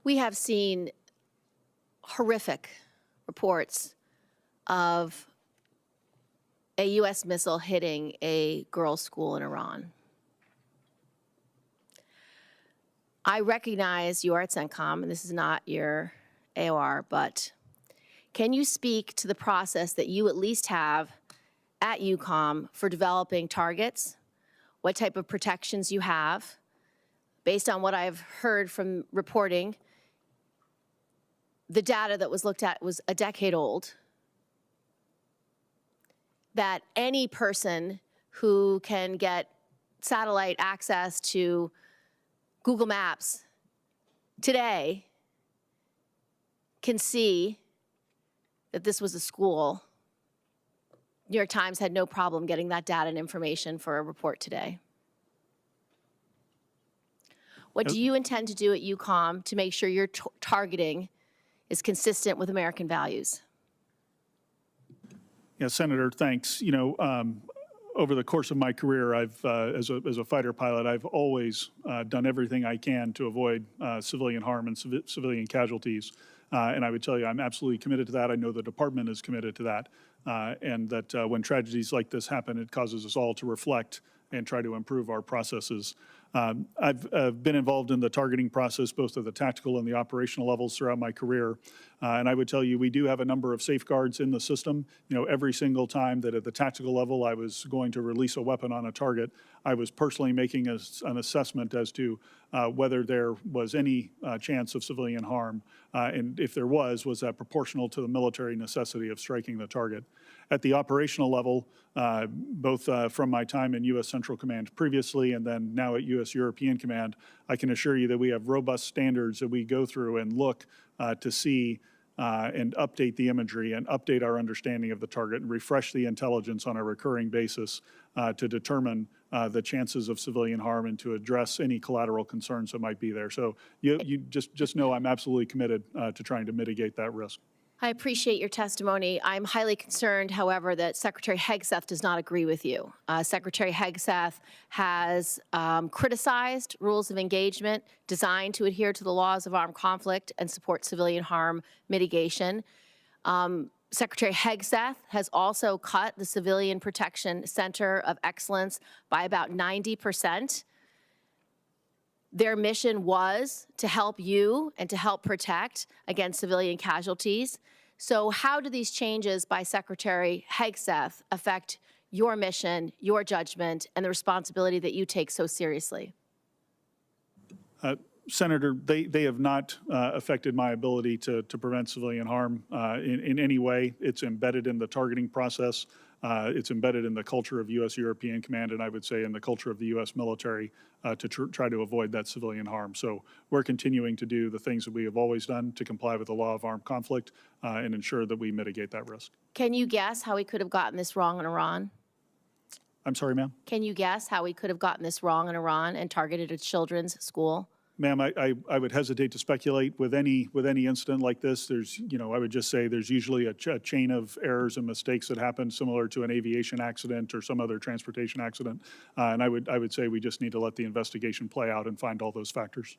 We have seen horrific reports of a U.S. missile hitting a girls' school in Iran. I recognize you are at CENTCOM, and this is not your AOR, but can you speak to the process that you at least have at EUCOM for developing targets, what type of protections you have? Based on what I've heard from reporting, the data that was looked at was a decade old, that any person who can get satellite access to Google Maps today can see that this was a school. New York Times had no problem getting that data and information for a report today. What do you intend to do at EUCOM to make sure your targeting is consistent with American values? Yeah, Senator, thanks. You know, over the course of my career, I've, as a fighter pilot, I've always done everything I can to avoid civilian harm and civilian casualties. And I would tell you, I'm absolutely committed to that. I know the department is committed to that. And that when tragedies like this happen, it causes us all to reflect and try to improve our processes. I've been involved in the targeting process, both at the tactical and the operational levels throughout my career. And I would tell you, we do have a number of safeguards in the system. You know, every single time that at the tactical level I was going to release a weapon on a target, I was personally making an assessment as to whether there was any chance of civilian harm. And if there was that proportional to the military necessity of striking the target? At the operational level, both from my time in U.S. Central Command previously and then now at U.S. European Command, I can assure you that we have robust standards that we go through and look to see and update the imagery and update our understanding of the target and refresh the intelligence on a recurring basis to determine the chances of civilian harm and to address any collateral concerns that might be there. So you just know I'm absolutely committed to trying to mitigate that risk. I appreciate your testimony. I'm highly concerned, however, that Secretary Hegseth does not agree with you. Secretary Hegseth has criticized rules of engagement designed to adhere to the laws of armed conflict and support civilian harm mitigation. Secretary Hegseth has also cut the Civilian Protection Center of Excellence by about 90%. Their mission was to help you and to help protect against civilian casualties. So how do these changes by Secretary Hegseth affect your mission, your judgment, and the responsibility that you take so seriously? Senator, they have not affected my ability to prevent civilian harm in any way. It's embedded in the targeting process. It's embedded in the culture of U.S. European Command, and I would say in the culture of the U.S. military to try to avoid that civilian harm. So we're continuing to do the things that we have always done to comply with the law of armed conflict and ensure that we mitigate that risk. Can you guess how we could have gotten this wrong in Iran? I'm sorry, ma'am? Can you guess how we could have gotten this wrong in Iran and targeted a children's school? Ma'am, I would hesitate to speculate with any incident like this. There's, you know, I would just say there's usually a chain of errors and mistakes that happen similar to an aviation accident or some other transportation accident. And I would say we just need to let the investigation play out and find all those factors.